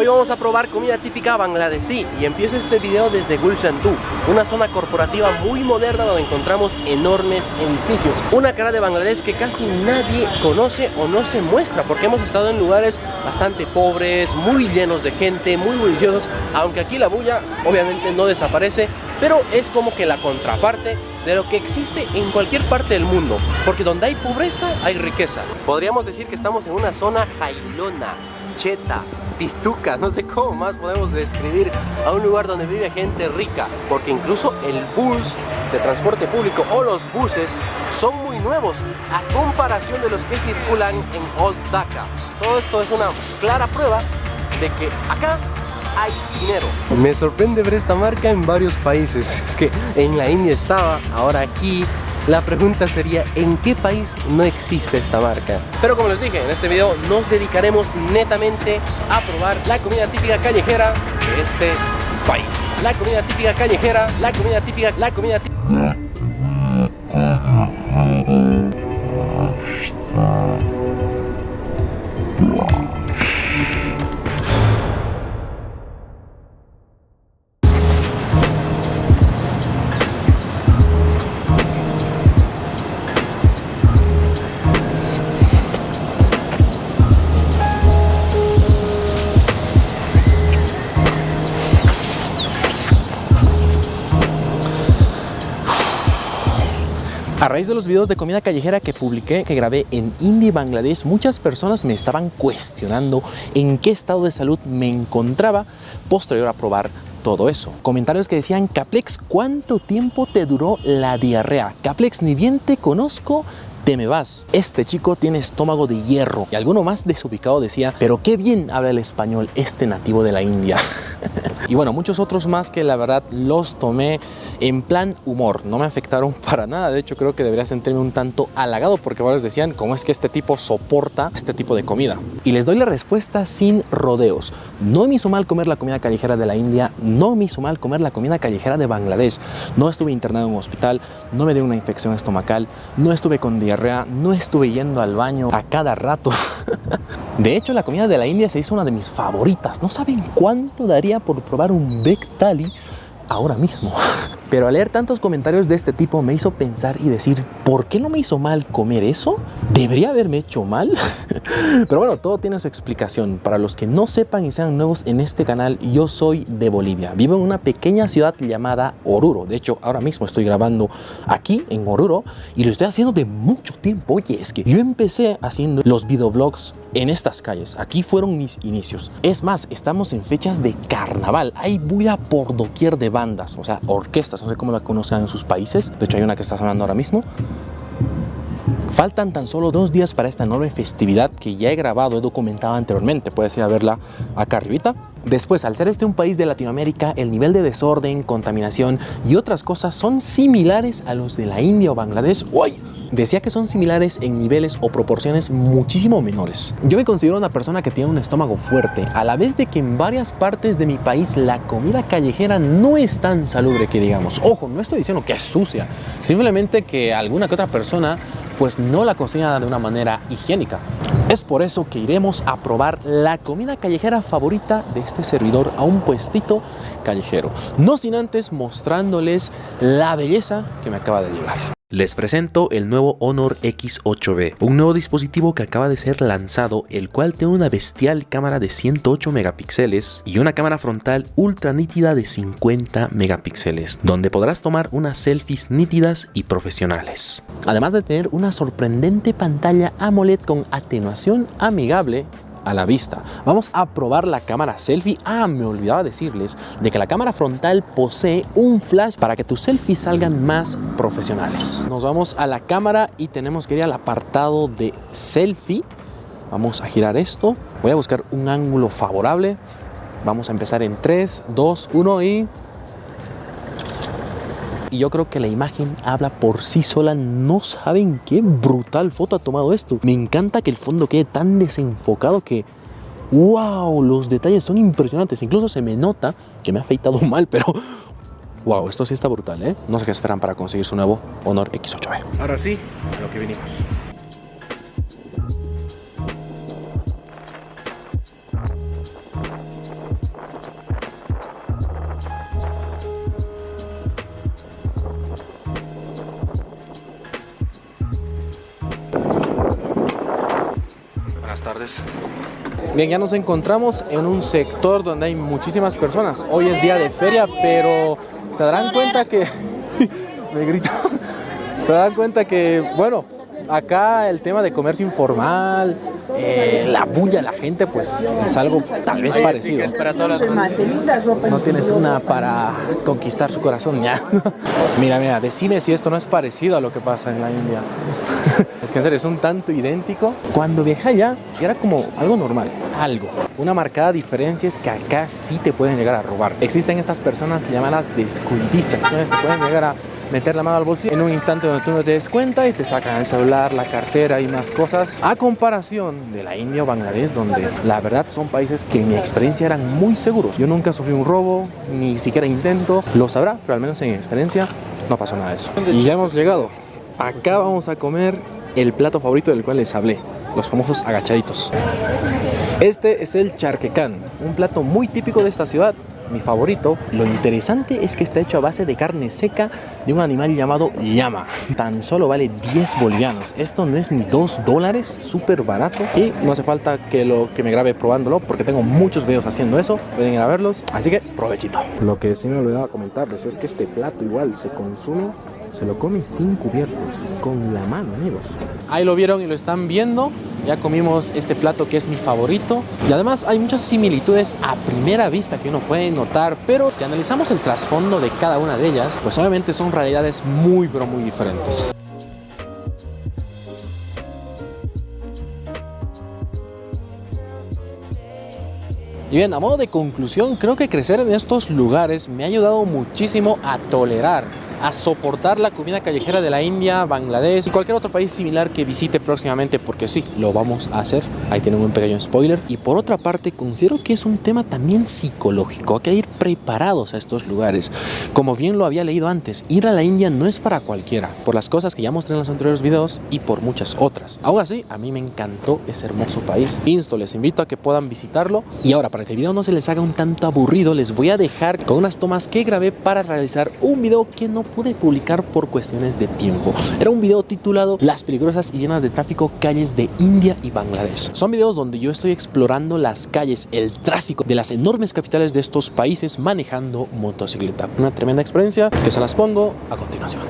Hoy vamos a probar comida típica bangladesí y empiezo este video desde Gulshan 2, una zona corporativa muy moderna donde encontramos enormes edificios. Una cara de Bangladesh que casi nadie conoce o no se muestra porque hemos estado en lugares bastante pobres, muy llenos de gente, muy bulliciosos, aunque aquí la bulla obviamente no desaparece, pero es como que la contraparte de lo que existe en cualquier parte del mundo, porque donde hay pobreza hay riqueza. Podríamos decir que estamos en una zona jailona, cheta, pituca, no sé cómo más podemos describir a un lugar donde vive gente rica, porque incluso el bus de transporte público o los buses son muy nuevos a comparación de los que circulan en Old Dhaka. Todo esto es una clara prueba de que acá hay dinero. Me sorprende ver esta marca en varios países. Es que en la India estaba, ahora aquí. La pregunta sería, ¿en qué país no existe esta marca? Pero como les dije, en este video nos dedicaremos netamente a probar la comida típica callejera de este país. La comida típica callejera, la comida típica. A raíz de los videos de comida callejera que publiqué, que grabé en India y Bangladesh, muchas personas me estaban cuestionando en qué estado de salud me encontraba posterior a probar todo eso. Comentarios que decían: Caplex, ¿cuánto tiempo te duró la diarrea? Caplex, ni bien te conozco, te me vas. Este chico tiene estómago de hierro. Y alguno más desubicado decía: pero qué bien habla el español este nativo de la India. Y bueno, muchos otros más que la verdad los tomé en plan humor, no me afectaron para nada. De hecho, creo que debería sentirme un tanto halagado porque varios decían: ¿cómo es que este tipo soporta este tipo de comida? Y les doy la respuesta sin rodeos. No me hizo mal comer la comida callejera de la India, no me hizo mal comer la comida callejera de Bangladesh. No estuve internado en un hospital, no me dio una infección estomacal, no estuve con diarrea, no estuve yendo al baño a cada rato. De hecho, la comida de la India se hizo una de mis favoritas. No saben cuánto daría por probar un veg thali ahora mismo. Pero al leer tantos comentarios de este tipo me hizo pensar y decir: ¿por qué no me hizo mal comer eso? ¿Debería haberme hecho mal? Pero bueno, todo tiene su explicación. Para los que no sepan y sean nuevos en este canal, yo soy de Bolivia. Vivo en una pequeña ciudad llamada Oruro. De hecho, ahora mismo estoy grabando aquí en Oruro y lo estoy haciendo de mucho tiempo. Oye, es que yo empecé haciendo los videoblogs en estas calles. Aquí fueron mis inicios. Es más, estamos en fechas de carnaval. Hay bulla por doquier de bandas, o sea, orquestas. No sé cómo la conocen en sus países. De hecho, hay una que está sonando ahora mismo. Faltan tan solo 2 días para esta enorme festividad que ya he grabado, he documentado anteriormente. Puedes ir a verla acá arribita. Después, al ser este un país de Latinoamérica, el nivel de desorden, contaminación y otras cosas son similares a los de la India o Bangladesh. ¡Uy! Decía que son similares en niveles o proporciones muchísimo menores. Yo me considero una persona que tiene un estómago fuerte, a la vez de que en varias partes de mi país la comida callejera no es tan salubre que digamos. Ojo, no estoy diciendo que es sucia, simplemente que alguna que otra persona pues no la cocina de una manera higiénica. Es por eso que iremos a probar la comida callejera favorita de este servidor a un puestito callejero. No sin antes mostrándoles la belleza que me acaba de llegar. Les presento el nuevo Honor X8B, un nuevo dispositivo que acaba de ser lanzado, el cual tiene una bestial cámara de 108 megapíxeles y una cámara frontal ultra nítida de 50 megapíxeles, donde podrás tomar unas selfies nítidas y profesionales. Además de tener una sorprendente pantalla AMOLED con atenuación amigable a la vista. Vamos a probar la cámara selfie. Me olvidaba decirles de que la cámara frontal posee un flash para que tus selfies salgan más profesionales. Nos vamos a la cámara y tenemos que ir al apartado de selfie. Vamos a girar esto. Voy a buscar un ángulo favorable. Vamos a empezar en 3, 2, 1 y yo creo que la imagen habla por sí sola. No saben qué brutal foto ha tomado esto. Me encanta que el fondo quede tan desenfocado que ¡wow! Los detalles son impresionantes. Incluso se me nota que me ha afeitado mal, pero ¡wow! Esto sí está brutal, ¿eh? No sé qué esperan para conseguir su nuevo Honor X8B. Ahora sí, a lo que vinimos. tardes. Bien, ya nos encontramos en un sector donde hay muchísimas personas. Hoy es día de feria, pero se darán cuenta que... me grito. Se dan cuenta que, bueno, acá el tema de comercio informal, la bulla, la gente, pues es algo tal vez parecido. No tienes una para conquistar su corazón, ya. Mira, decime si esto no es parecido a lo que pasa en la India. Es que en serio, es un tanto idéntico. Cuando viajé allá, era como algo normal, algo. Una marcada diferencia es que acá sí te pueden llegar a robar. Existen estas personas llamadas descuidistas, quienes te pueden llegar a meter la mano al bolsillo en un instante donde tú no te des cuenta y te sacan el celular, la cartera y más cosas. A comparación de la India o Bangladesh, donde la verdad son países que en mi experiencia eran muy seguros. Yo nunca sufrí un robo, ni siquiera intento, lo sabrá, pero al menos en mi experiencia no pasó nada de eso. Y ya hemos llegado. Acá vamos a comer el plato favorito del cual les hablé, los famosos agachaditos. Este es el charquecán, un plato muy típico de esta ciudad, mi favorito. Lo interesante es que está hecho a base de carne seca de un animal llamado llama. Tan solo vale 10 bolivianos. Esto no es ni $2, súper barato. Y no hace falta que me grabe probándolo, porque tengo muchos videos haciendo eso. Pueden ir a verlos, así que provechito. Lo que sí me olvidaba comentarles es que este plato igual se consume, se lo come sin cubiertos, con la mano, amigos. Ahí lo vieron y lo están viendo. Ya comimos este plato que es mi favorito. Y además hay muchas similitudes a primera vista que uno puede notar. Pero si analizamos el trasfondo de cada una de ellas, pues obviamente son realidades muy, pero muy diferentes. Y bien, a modo de conclusión, creo que crecer en estos lugares me ha ayudado muchísimo a tolerar, a soportar la comida callejera de la India, Bangladesh y cualquier otro país similar que visite próximamente, porque sí, lo vamos a hacer. Ahí tienen un pequeño spoiler. Y por otra parte, considero que es un tema también psicológico. Hay que ir preparados a estos lugares. Como bien lo había leído antes, ir a la India no es para cualquiera, por las cosas que ya mostré en los anteriores videos y por muchas otras. Aún así, a mí me encantó ese hermoso país. Les invito a que puedan visitarlo. Y ahora, para que el video no se les haga un tanto aburrido, les voy a dejar con unas tomas que grabé para realizar un video que no pude publicar por cuestiones de tiempo. Era un video titulado Las peligrosas y llenas de tráfico calles de India y Bangladesh. Son videos donde yo estoy explorando las calles, el tráfico de las enormes capitales de estos países manejando motocicleta. Una tremenda experiencia que se las pongo a continuación.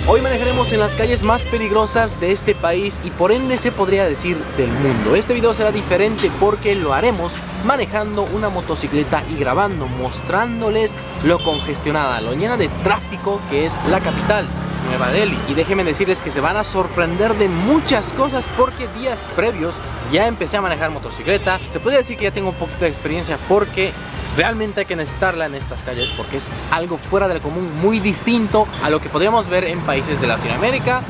Hoy manejaremos en las calles más peligrosas de este país y por ende se podría decir del mundo. Este video será diferente porque lo haremos manejando una motocicleta y grabando, mostrándoles lo congestionada, lo llena de tráfico que es la capital, Nueva Delhi. Y déjenme decirles que se van a sorprender de muchas cosas porque días previos ya empecé a manejar motocicleta. Se puede decir que ya tengo un poquito de experiencia porque realmente hay que necesitarla en estas calles, porque es algo fuera del común, muy distinto a lo que podríamos ver en países de Latinoamérica,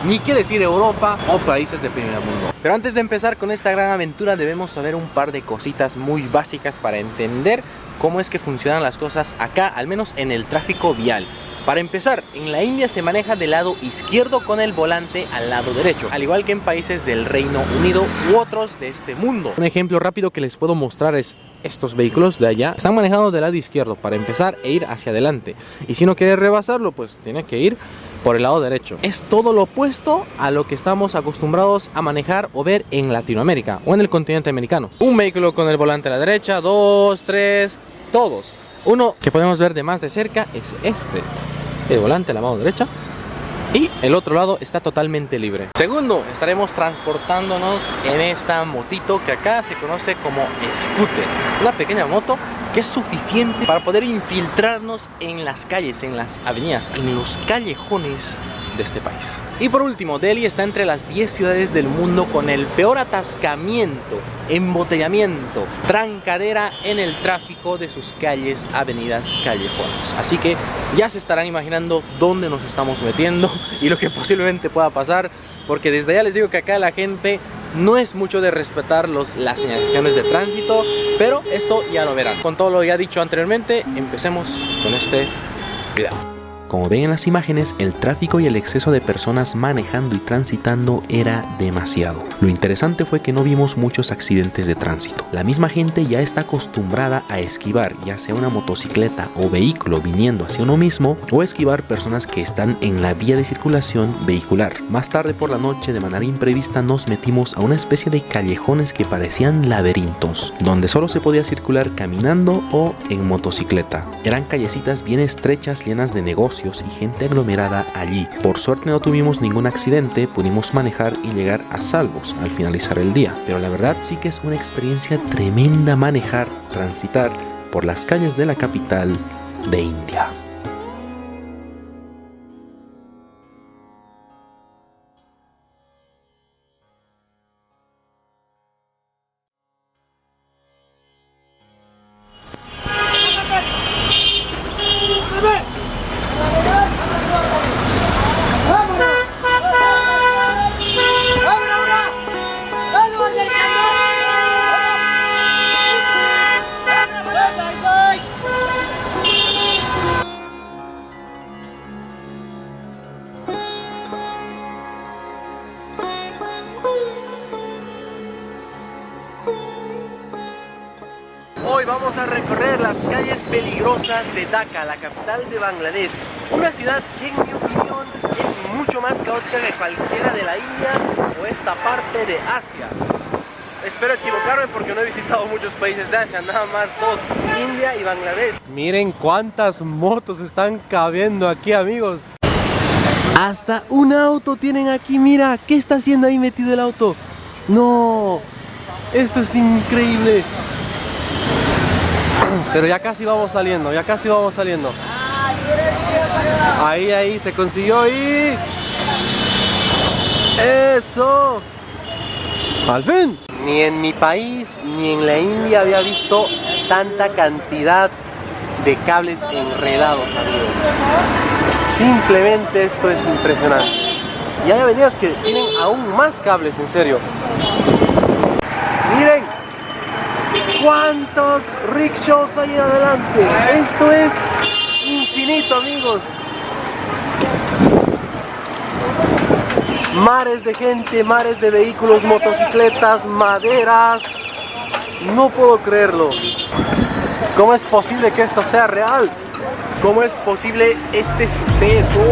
ni qué decir Europa o países de primer mundo. Pero antes de empezar con esta gran aventura debemos saber un par de cositas muy básicas para entender cómo es que funcionan las cosas acá, al menos en el tráfico vial. Para empezar, en la India se maneja del lado izquierdo con el volante al lado derecho, al igual que en países del Reino Unido u otros de este mundo. Un ejemplo rápido que les puedo mostrar es estos vehículos de allá. Están manejando del lado izquierdo para empezar e ir hacia adelante. Y si no quiere rebasarlo, pues tiene que ir por el lado derecho. Es todo lo opuesto a lo que estamos acostumbrados a manejar o ver en Latinoamérica o en el continente americano. Un vehículo con el volante a la derecha, 2, 3, todos. Uno que podemos ver de más de cerca es este, el volante a la mano derecha, y el otro lado está totalmente libre. Segundo, estaremos transportándonos en esta motito que acá se conoce como scooter, una pequeña moto que es suficiente para poder infiltrarnos en las calles, en las avenidas, en los callejones de este país. Y por último, Delhi está entre las 10 ciudades del mundo con el peor atascamiento, embotellamiento, trancadera en el tráfico de sus calles, avenidas, callejones. Así que ya se estarán imaginando dónde nos estamos metiendo y lo que posiblemente pueda pasar, porque desde allá les digo que acá la gente no es mucho de respetar las señalizaciones de tránsito, pero esto ya lo verán. Con todo lo ya dicho anteriormente, empecemos con este video. Como ven en las imágenes, el tráfico y el exceso de personas manejando y transitando era demasiado. Lo interesante fue que no vimos muchos accidentes de tránsito. La misma gente ya está acostumbrada a esquivar, ya sea una motocicleta o vehículo viniendo hacia uno mismo, o esquivar personas que están en la vía de circulación vehicular. Más tarde por la noche, de manera imprevista, nos metimos a una especie de callejones que parecían laberintos, donde solo se podía circular caminando o en motocicleta. Eran callecitas bien estrechas, llenas de negocios y gente aglomerada allí. Por suerte no tuvimos ningún accidente, pudimos manejar y llegar a salvos al finalizar el día. Pero la verdad sí que es una experiencia tremenda transitar por las calles de la capital de India. Hoy vamos a recorrer las calles peligrosas de Dhaka, la capital de Bangladesh. Una ciudad que en mi opinión es mucho más caótica que cualquiera de la India o esta parte de Asia. Espero equivocarme porque no he visitado muchos países de Asia, nada más dos, India y Bangladesh. Miren cuántas motos están cabiendo aquí, amigos. Hasta un auto tienen aquí, mira, ¿qué está haciendo ahí metido el auto? No, esto es increíble. Pero ya casi vamos saliendo, ya casi vamos saliendo. Ahí, se consiguió y... ¡eso! ¡Al fin! Ni en mi país, ni en la India había visto tanta cantidad de cables enredados, amigos. Simplemente esto es impresionante. Y hay avenidas que tienen aún más cables, en serio. ¡Miren! ¿Cuántos rickshaws hay adelante? Esto es infinito, amigos. Mares de gente, mares de vehículos, motocicletas, maderas. No puedo creerlo. ¿Cómo es posible que esto sea real? ¿Cómo es posible este suceso?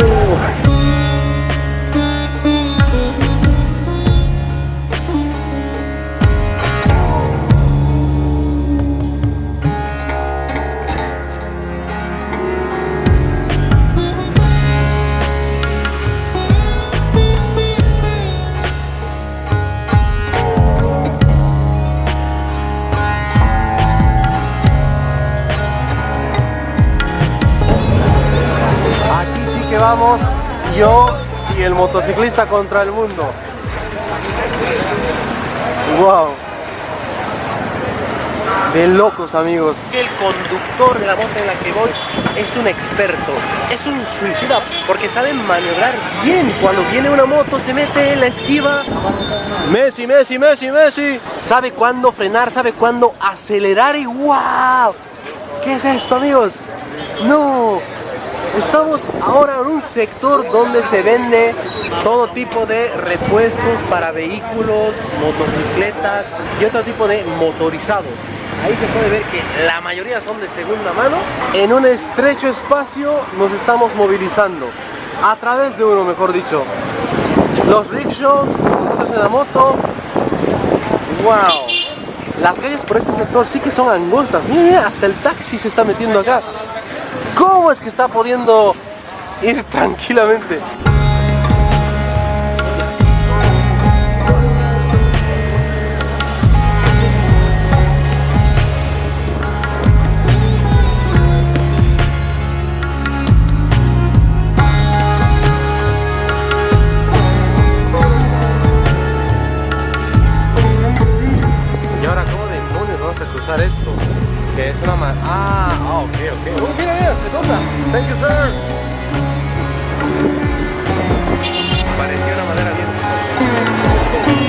Vamos yo y el motociclista contra el mundo. Wow, de locos, amigos. El conductor de la moto en la que voy es un experto, es un suicida porque sabe maniobrar bien. Cuando viene una moto se mete en la esquiva. Messi. Sabe cuándo frenar, sabe cuándo acelerar y wow. ¿Qué es esto, amigos? No. Estamos ahora en un sector donde se vende todo tipo de repuestos para vehículos, motocicletas y otro tipo de motorizados. Ahí se puede ver que la mayoría son de segunda mano. En un estrecho espacio nos estamos movilizando, a través de uno, mejor dicho. Los rickshaws, los en la moto. ¡Wow! Las calles por este sector sí que son angostas. Mira, hasta el taxi se está metiendo acá. ¿Cómo es que está pudiendo ir tranquilamente? Y ahora, ¿cómo demonios vamos a cruzar esto? Que es una ok. Mira, se nota. Thank you, sir. Parecía una madera bien.